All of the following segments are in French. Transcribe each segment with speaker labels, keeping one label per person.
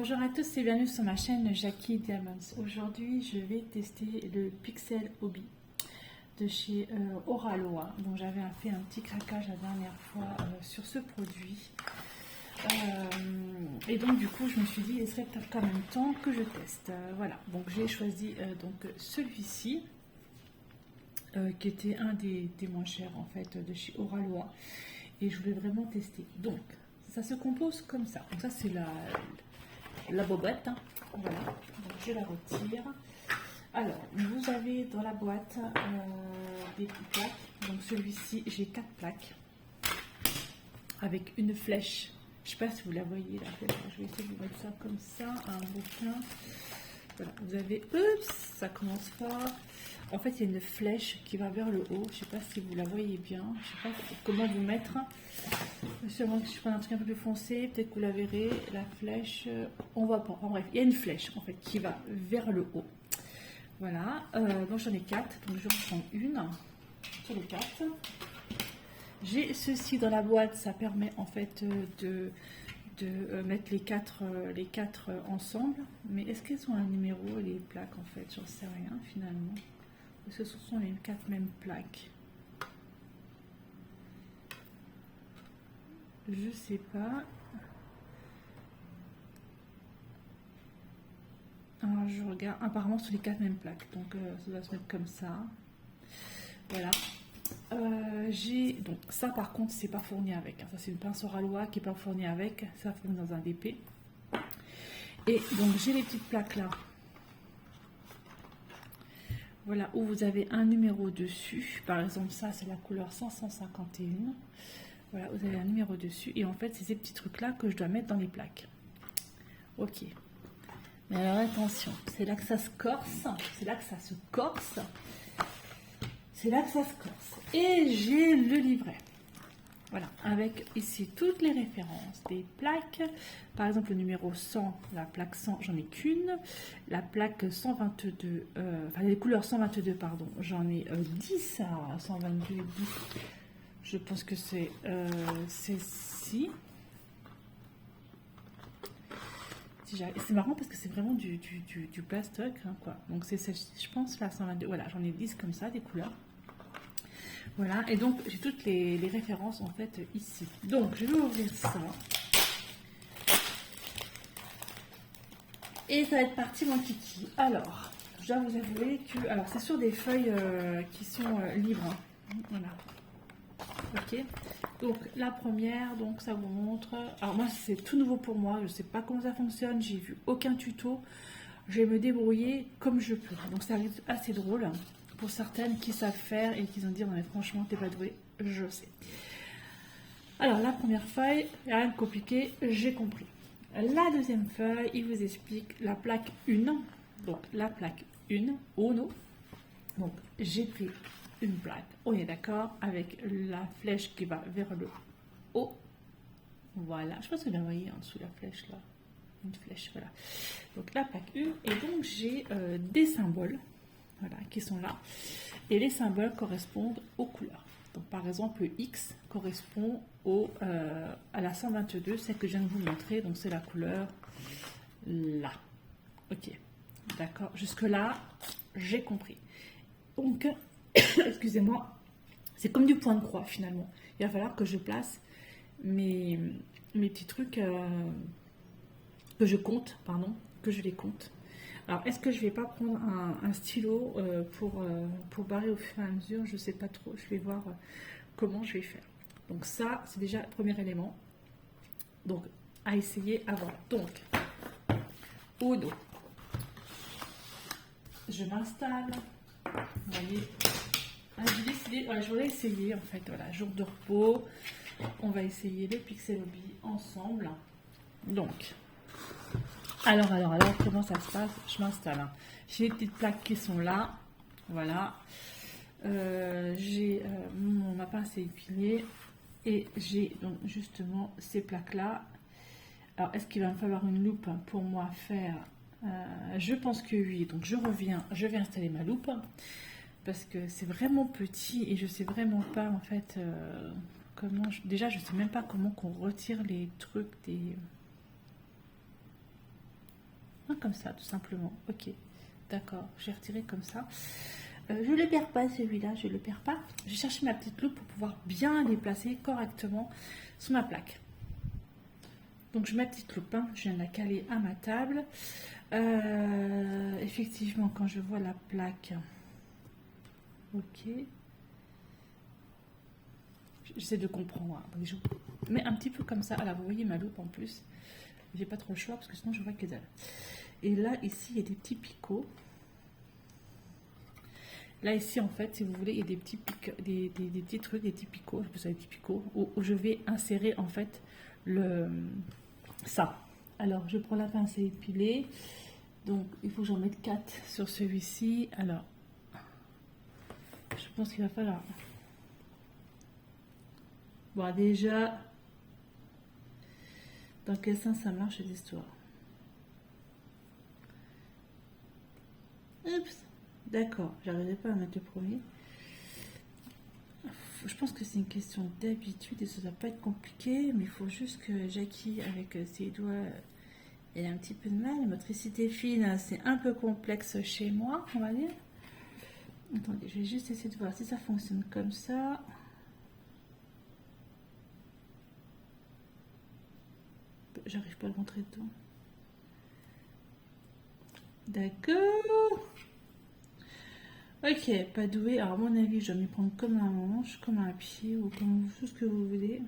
Speaker 1: Bonjour à tous et bienvenue sur ma chaîne Jackie Diamonds. Aujourd'hui je vais tester le Pixel Hobby de chez Oraloa. Donc j'avais fait un petit craquage la dernière fois sur ce produit. Et donc du coup je me suis dit il serait peut-être quand même temps que je teste. Voilà, donc j'ai choisi donc celui-ci qui était un des moins chers en fait de chez Oraloa. Et je voulais vraiment tester. Donc ça se compose comme ça. Donc ça c'est la bobette, hein. Voilà, donc je la retire. Alors, vous avez dans la boîte des petites plaques. Donc celui-ci, j'ai 4 plaques avec une flèche. Je ne sais pas si vous la voyez, la flèche. Je vais essayer de vous mettre ça comme ça, un bouquin. Voilà, vous avez, oups, ça commence fort. En fait, il y a une flèche qui va vers le haut. Je ne sais pas si vous la voyez bien. Je ne sais pas comment vous mettre. Sûrement que je prends un truc un peu plus foncé, peut-être que vous la verrez. La flèche, on voit pas. En bref, il y a une flèche en fait qui va vers le haut. Voilà. Donc j'en ai 4. Donc je reprends une sur les 4. J'ai ceci dans la boîte. Ça permet en fait de mettre les quatre ensemble. Mais est-ce qu'elles ont un numéro, les plaques en fait? J'en sais rien finalement. Parce que ce sont les 4 mêmes plaques. Je sais pas. Alors, je regarde. Apparemment, sur les 4 mêmes plaques. Donc, ça doit se mettre comme ça. Voilà. J'ai. Donc, ça, par contre, c'est pas fourni avec. Ça, c'est une pince Oraloa qui n'est pas fournie avec. Ça fourni dans un DP. Et donc, j'ai les petites plaques là. Voilà, où vous avez un numéro dessus. Par exemple, ça, c'est la couleur 551. Voilà, vous avez un numéro dessus. Et en fait, c'est ces petits trucs-là que je dois mettre dans les plaques. Ok. Mais alors, attention. C'est là que ça se corse. C'est là que ça se corse. C'est là que ça se corse. Et j'ai le livret. Voilà. Avec ici toutes les références des plaques. Par exemple, le numéro 100, la plaque 100, j'en ai qu'une. La plaque 122, enfin, les couleurs 122, pardon, j'en ai 10. Alors, 122, 10. Je pense que c'est celle-ci. C'est marrant parce que c'est vraiment du plastoc, hein, quoi. Donc c'est je pense la 122. Voilà, j'en ai 10 comme ça, des couleurs. Voilà, et donc j'ai toutes les références en fait ici. Donc je vais ouvrir ça. Et ça va être parti mon kiki. Alors, je dois vous avouer que... Alors c'est sur des feuilles qui sont libres. Hein. Voilà. Ok, donc la première, donc ça vous montre. Alors moi c'est tout nouveau pour moi, je sais pas comment ça fonctionne, j'ai vu aucun tuto, je vais me débrouiller comme je peux. Donc ça arrive assez drôle pour certaines qui savent faire et qui vont dire non mais franchement t'es pas doué, je sais. Alors la première feuille, rien de compliqué, j'ai compris. La deuxième feuille, il vous explique la plaque 1, donc la plaque 1, Uno. Donc j'ai pris une plaque, on est d'accord, avec la flèche qui va vers le haut. Voilà, je pense que vous la voyez en dessous la flèche là. Une flèche, voilà. Donc la plaque 1, et donc j'ai des symboles, voilà, qui sont là. Et les symboles correspondent aux couleurs. Donc par exemple, le X correspond à la 122, celle que je viens de vous montrer. Donc c'est la couleur là. Ok, d'accord. Jusque là, j'ai compris. Donc excusez-moi, c'est comme du point de croix finalement. Il va falloir que je place mes petits trucs que je compte, pardon, que je les compte. Alors, est-ce que je vais pas prendre un stylo pour barrer au fur et à mesure? Je sais pas trop, je vais voir comment je vais faire. Donc ça, c'est déjà le premier élément. Donc, à essayer à voir. Donc, au dos, je m'installe. Vous voyez, j'ai décidé, voilà, je voulais essayer en fait, voilà, jour de repos, on va essayer le Pixel Hobby ensemble. Donc, alors, comment ça se passe? Je m'installe. Hein. J'ai les petites plaques qui sont là, voilà. J'ai ma pince à épiler et j'ai donc justement ces plaques-là. Alors, est-ce qu'il va me falloir une loupe pour moi faire? Je pense que oui. Donc, je vais installer ma loupe. Parce que c'est vraiment petit et je sais vraiment pas en fait comment déjà je sais même pas comment qu'on retire les trucs des Ah, comme ça, tout simplement. Ok, d'accord. J'ai retiré comme ça. Je ne le perds pas celui-là, je ne le perds pas. Je vais chercher ma petite loupe pour pouvoir bien les placer correctement sur ma plaque. Donc je mets ma petite loupe, hein. Je viens de la caler à ma table. Effectivement, quand je vois la plaque, ok. J'essaie de comprendre. Hein. Donc je mets un petit peu comme ça. Alors vous voyez ma loupe en plus. J'ai pas trop le choix parce que sinon je vois que dalle. Et là, ici, il y a des petits picots. Là, ici, en fait, si vous voulez, il y a des petits des petits trucs, des petits picots, je sais pas, des petits picots, où je vais insérer, en fait, ça. Alors, je prends la pince à épiler. Donc, il faut que j'en mette 4 sur celui-ci. Alors, je pense qu'il va falloir... Bon, déjà, dans quel sens ça marche, cette histoire? Oups, d'accord, j'arrivais pas à mettre le premier. Je pense que c'est une question d'habitude et ça ne doit pas être compliqué, mais il faut juste que Jackie, avec ses doigts, ait un petit peu de mal. La motricité fine, c'est un peu complexe chez moi, on va dire. Attendez, je vais juste essayer de voir si ça fonctionne comme ça. J'arrive pas à le rentrer dedans. D'accord. Ok, pas doué. Alors, à mon avis, je vais m'y prendre comme un manche, comme un pied ou comme tout ce que vous voulez.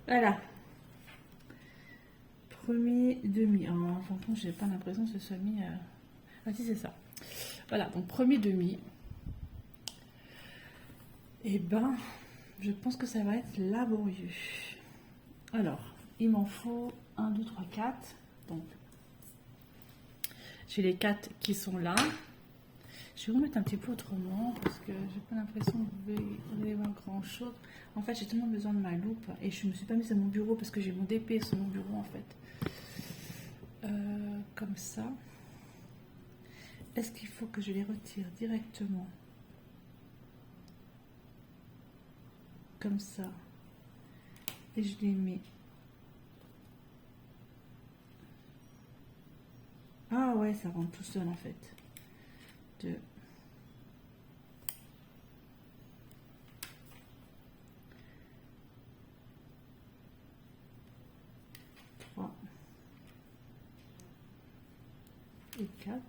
Speaker 1: Voilà. Premier demi. Alors, en fin de compte, j'ai pas l'impression que ce soit mis. Ah, si, c'est ça. Voilà, donc premier demi. Et ben, je pense que ça va être laborieux. Alors, il m'en faut 1, 2, 3, 4. Donc, j'ai les 4 qui sont là. Je vais vous mettre un petit peu autrement parce que j'ai pas l'impression que vous allez voir grand chose. En fait, j'ai tellement besoin de ma loupe et je me suis pas mise à mon bureau parce que j'ai mon DP sur mon bureau en fait. Comme ça. Est-ce qu'il faut que je les retire directement? Comme ça. Et je les mets. Ah ouais, ça rentre tout seul en fait. 2. 3. Et 4.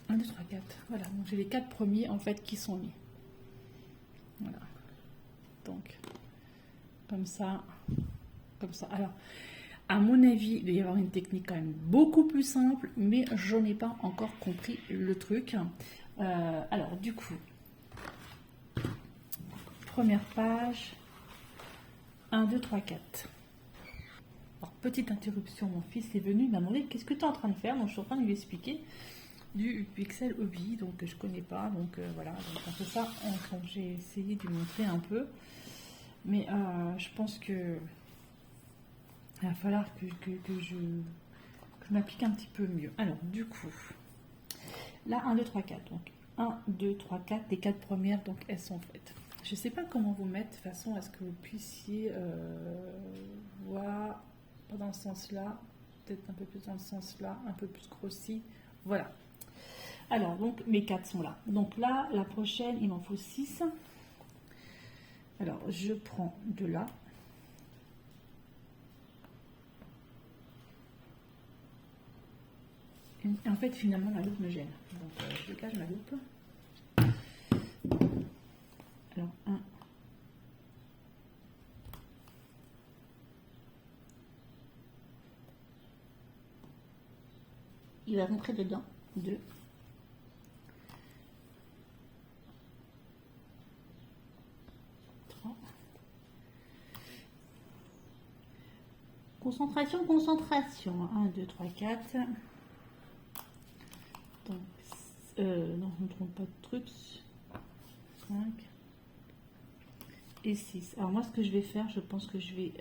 Speaker 1: Un, 2, 3, 4. Voilà, donc j'ai les 4 premiers en fait qui sont mis. Voilà. Donc, comme ça, comme ça. Alors, à mon avis, il doit y avoir une technique quand même beaucoup plus simple, mais j'en ai pas encore compris le truc. Alors, du coup, première page, 1, 2, 3, 4. Alors, petite interruption, mon fils est venu, il m'a demandé qu'est-ce que tu es en train de faire. Donc, je suis en train de lui expliquer du Pixel Hobby, donc je connais pas, donc voilà, donc on fait ça. Donc, j'ai essayé de lui montrer un peu, mais je pense que il va falloir que je m'applique un petit peu mieux. Alors, du coup, là, 1, 2, 3, 4. Donc, 1, 2, 3, 4. Les 4 premières, donc, elles sont faites. Je ne sais pas comment vous mettre, de façon à ce que vous puissiez voir, pas dans ce sens-là, peut-être un peu plus dans le sens-là, un peu plus grossi. Voilà. Alors, donc, mes 4 sont là. Donc là, la prochaine, il m'en faut 6. Alors, je prends de là. Et en fait, finalement, ma loupe me gêne. Donc, je dégage ma loupe. Alors, 1. Il va rentrer dedans. 2. 3. Concentration, concentration. 1, 2, 3, 4. Donc, non, je ne trompe pas de trucs. 5 et 6. Alors moi, ce que je vais faire, je pense que je vais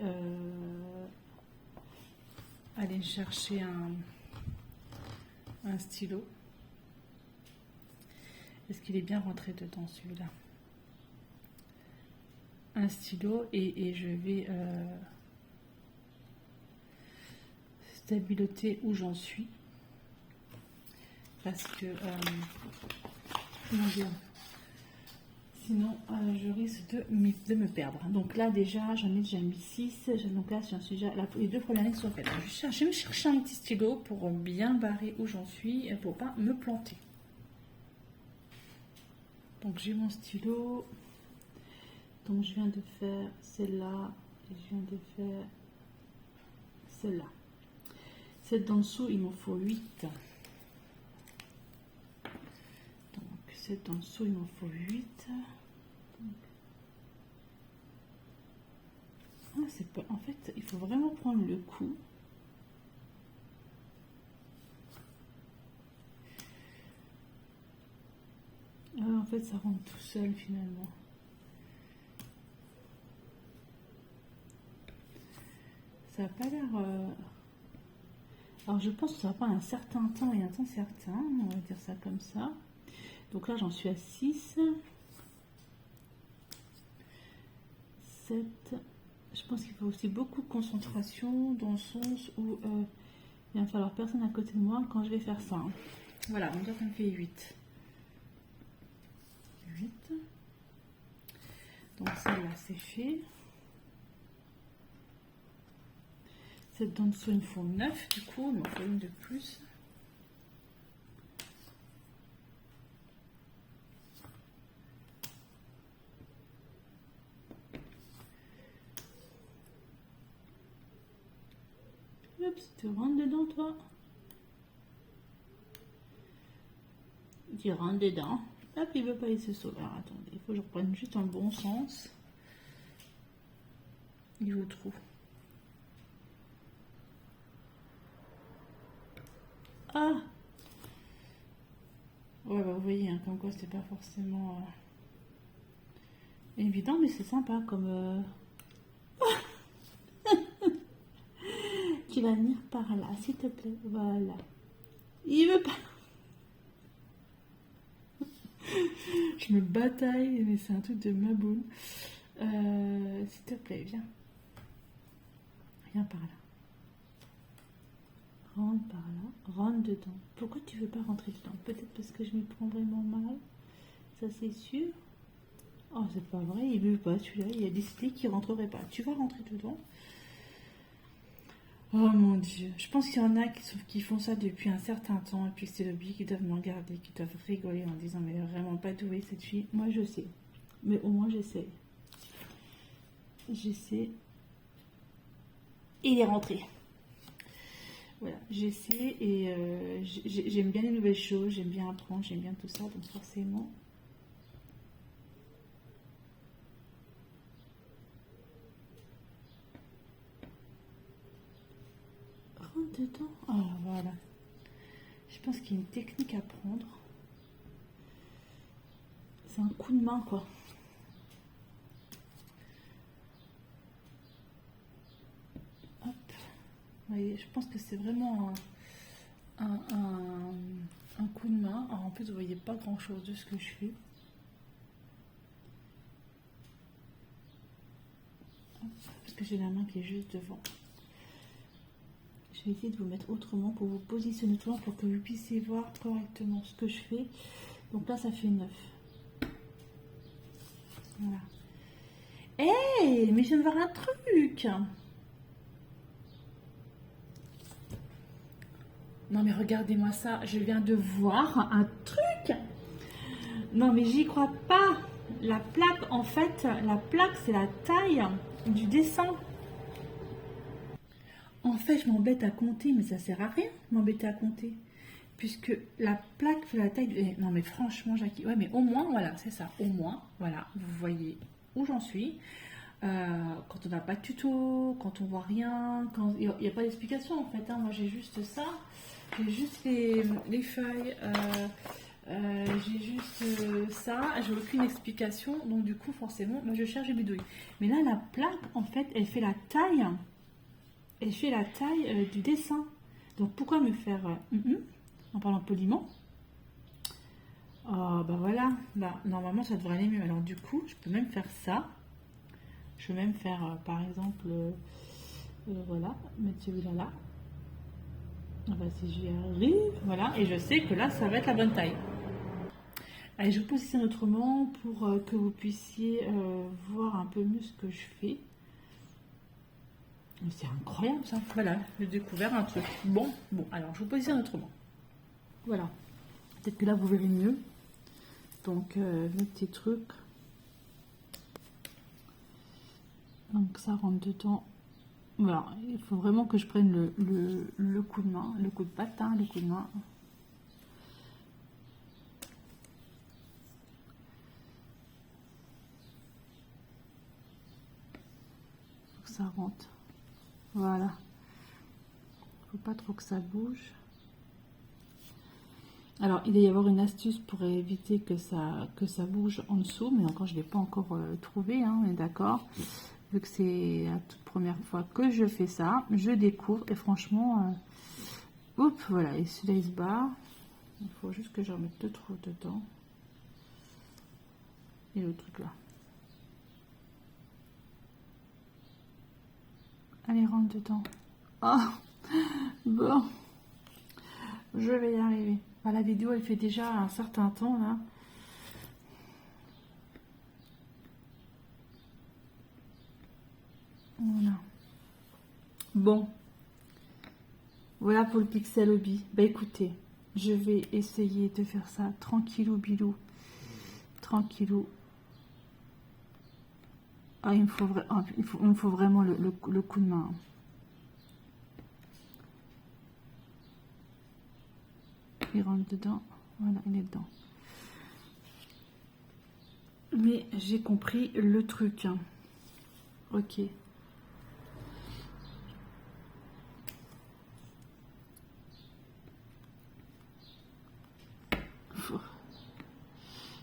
Speaker 1: aller chercher un stylo. Est-ce qu'il est bien rentré dedans celui-là? Un stylo et je vais stabiloter où j'en suis. Parce que, comment dire, sinon je risque de me perdre. Donc là déjà, j'en ai déjà mis 6. Donc là, j'en suis déjà, les 2 premières lignes sont faites. Je vais me chercher un petit stylo pour bien barrer où j'en suis et pour pas me planter. Donc j'ai mon stylo. Donc je viens de faire celle-là et je viens de faire celle-là. Celle d'en dessous, il m'en faut 8. Donc celle d'en dessous, il m'en faut 8. Ah, c'est pas... En fait, il faut vraiment prendre le coup. Ah, en fait, ça rentre tout seul finalement. Ça n'a pas l'air... Alors, je pense que ça va prendre un certain temps et un temps certain. On va dire ça comme ça. Donc là, j'en suis à 6. 7. Je pense qu'il faut aussi beaucoup de concentration dans le sens où il va me falloir personne à côté de moi quand je vais faire ça. Voilà, donc là, ça me fait 8. 8. Donc celle-là, c'est fait. Cette d'en dessous, il me faut 9 du coup, il m'en faut une de plus. Oups, tu rentres dedans toi. Tu rentres dedans. Hop, il veut pas laisser sauver. Alors attendez, il faut que je reprenne juste dans le bon sens. Il est au trou. Ah! Ouais, bah vous voyez, hein, comme quoi c'est pas forcément évident, mais c'est sympa comme... Tu vas venir par là, s'il te plaît. Voilà. Il veut pas. Je me bataille, mais c'est un truc de maboule. S'il te plaît, viens. Viens par là. Rentre par là. Rentre dedans. Pourquoi tu veux pas rentrer dedans? Peut-être parce que je m'y prends vraiment mal. Ça, c'est sûr. Oh, c'est pas vrai. Il veut pas, celui-là. Il a décidé qu'il rentrerait pas. Tu vas rentrer dedans. Oh mon Dieu. Je pense qu'il y en a qui font ça depuis un certain temps. Et puis c'est le but qui doivent m'en garder. Qui doivent rigoler en disant, mais elle est vraiment pas douée cette fille. Moi, je sais. Mais au moins, j'essaie. J'essaie. Et il est rentré. Voilà, j'essaie et j'aime bien les nouvelles choses, j'aime bien apprendre, j'aime bien tout ça, donc forcément. Rentre dedans. Ah, voilà. Je pense qu'il y a une technique à prendre. C'est un coup de main, quoi. Hop. Vous voyez, je pense que c'est vraiment un coup de main. Alors, en plus, vous voyez pas grand chose de ce que je fais. Hop, parce que j'ai la main qui est juste devant. Je vais essayer de vous mettre autrement pour vous positionner autrement pour que vous puissiez voir correctement ce que je fais. Donc là, ça fait 9. Voilà. Hey, mais je viens de voir un truc. Non mais regardez-moi ça, je viens de voir un truc. Non mais j'y crois pas. La plaque, en fait, la plaque c'est la taille du dessin. En fait, je m'embête à compter, mais ça sert à rien m'embêter à compter. Puisque la plaque fait la taille du... Non mais franchement, Jackie, ouais mais au moins, voilà, c'est ça. Au moins, voilà, vous voyez où j'en suis. Quand on n'a pas de tuto, quand on voit rien, quand il n'y a pas d'explication en fait. Hein. Moi j'ai juste ça. J'ai juste les feuilles, j'ai juste ça, j'ai aucune explication, donc du coup forcément, moi je cherche des bidouilles. Mais là la plaque, en fait, elle fait la taille du dessin. Donc pourquoi me faire, en parlant poliment, Oh, bah voilà, bah, normalement ça devrait aller mieux. Alors du coup, je peux même faire ça. Je vais même faire, par exemple, voilà, mettre celui-là là. Ah bah, si j'y arrive, voilà, et je sais que là, ça va être la bonne taille. Allez, je vous positionne autrement pour que vous puissiez voir un peu mieux ce que je fais. Mais c'est incroyable ça. Voilà, j'ai découvert un truc. Bon, alors je vous positionne autrement. Voilà. Peut-être que là, vous verrez mieux. Donc, le petit truc. Donc, ça rentre dedans. Voilà, il faut vraiment que je prenne le coup de main, le coup de patte, hein, le coup de main. Faut que ça rentre. Voilà. Faut pas trop que ça bouge. Alors, il va y avoir une astuce pour éviter que ça bouge en dessous, mais encore, je ne l'ai pas encore trouvé, hein, on est d'accord. Vu que c'est la toute première fois que je fais ça, je découvre et franchement, oups, voilà, et celui-là il se barre. Il faut juste que je remette 2 trous dedans. Et le truc là. Allez, rentre dedans. Oh, bon, je vais y arriver. Ah, la vidéo, elle fait déjà un certain temps là. Voilà. Bon. Voilà pour le Pixel Hobby. Bah écoutez, je vais essayer de faire ça tranquillou bilou. Tranquillou. Ah, il me faut vraiment le coup de main. Il rentre dedans. Voilà, il est dedans. Mais j'ai compris le truc. Ok.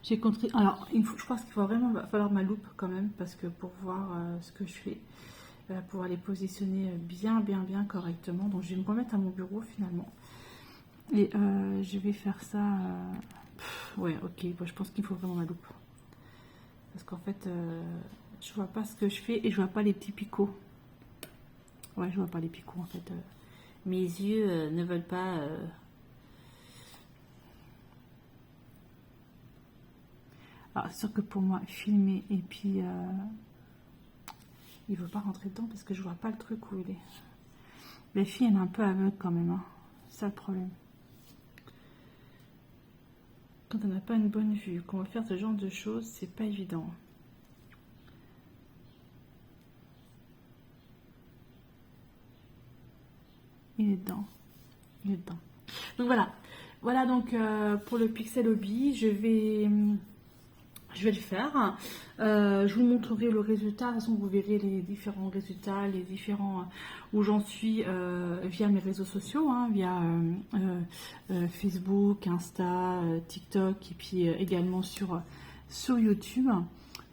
Speaker 1: J'ai compris. Alors, je pense qu'il va falloir ma loupe quand même, parce que pour voir ce que je fais, pouvoir les positionner bien correctement. Donc, je vais me remettre à mon bureau finalement. Et je vais faire ça. Ouais, ok. Bon, je pense qu'il faut vraiment ma loupe. Parce qu'en fait, je vois pas ce que je fais et je vois pas les petits picots. Ouais, je vois pas les picots en fait. Mes yeux ne veulent pas. Alors, c'est sûr que pour moi, filmer et puis il veut pas rentrer dedans parce que je vois pas le truc où il est. La fille, elle est un peu aveugle quand même. Hein. C'est ça le problème. Quand on n'a pas une bonne vue, qu'on va faire ce genre de choses, c'est pas évident. Il est dedans. Il est dedans. Donc voilà. Voilà donc pour le Pixel Hobby, je vais le faire. Je vous montrerai le résultat. De toute façon, vous verrez les différents résultats, les différents où j'en suis via mes réseaux sociaux, hein, via Facebook, Insta, TikTok et puis également sur YouTube.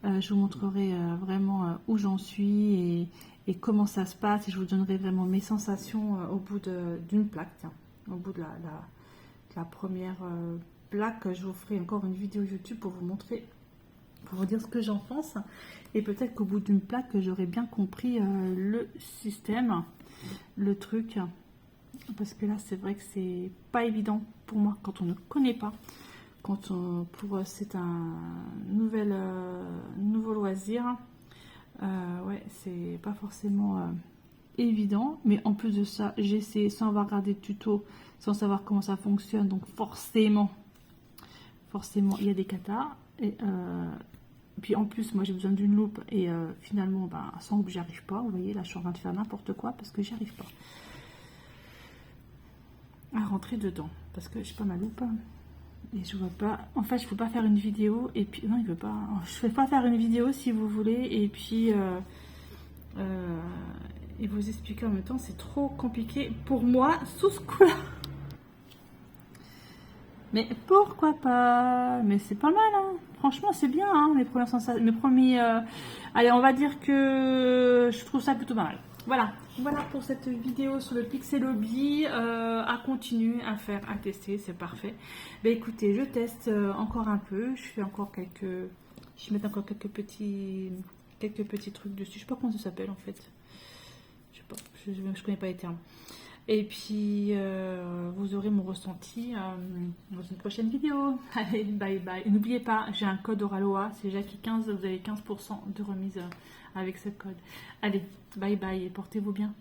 Speaker 1: Je vous montrerai vraiment où j'en suis et comment ça se passe et je vous donnerai vraiment mes sensations au bout d'une plaque. Tiens, au bout de la première plaque, je vous ferai encore une vidéo YouTube pour vous montrer, pour vous dire ce que j'en pense. Et peut-être qu'au bout d'une plaque, j'aurai bien compris le système, le truc. Parce que là, c'est vrai que c'est pas évident pour moi quand on ne connaît pas. C'est un nouveau loisir. Ouais, c'est pas forcément évident. Mais en plus de ça, j'ai essayé sans avoir regardé de tuto, sans savoir comment ça fonctionne. Donc forcément, il y a des katas. Et puis en plus, moi j'ai besoin d'une loupe. Et finalement, ben, sans loupe, j'y arrive pas. Vous voyez, là je suis en train de faire n'importe quoi parce que j'y arrive pas à rentrer dedans. Parce que j'ai pas ma loupe. Et je vois pas. En fait, je peux pas faire une vidéo. Et puis, non, il veut pas. Je peux pas faire une vidéo si vous voulez. Et puis, et vous expliquer en même temps, c'est trop compliqué pour moi sous ce coup-là. Mais pourquoi pas? Mais c'est pas mal, hein. Franchement, c'est bien, hein, mes premières sensations. Allez, on va dire que je trouve ça plutôt pas mal. Voilà, voilà pour cette vidéo sur le Pixelobby. À continuer à faire, à tester, c'est parfait. Ben écoutez, je teste encore un peu. Je fais encore quelques, je vais mettre encore quelques petits trucs dessus. Je sais pas comment ça s'appelle en fait. Je sais pas, je connais pas les termes. Et puis vous aurez mon ressenti dans une prochaine vidéo. Allez, bye bye. Et n'oubliez pas, j'ai un code Oraloa, c'est Jackie15, vous avez 15% de remise avec ce code. Allez, bye bye et portez-vous bien.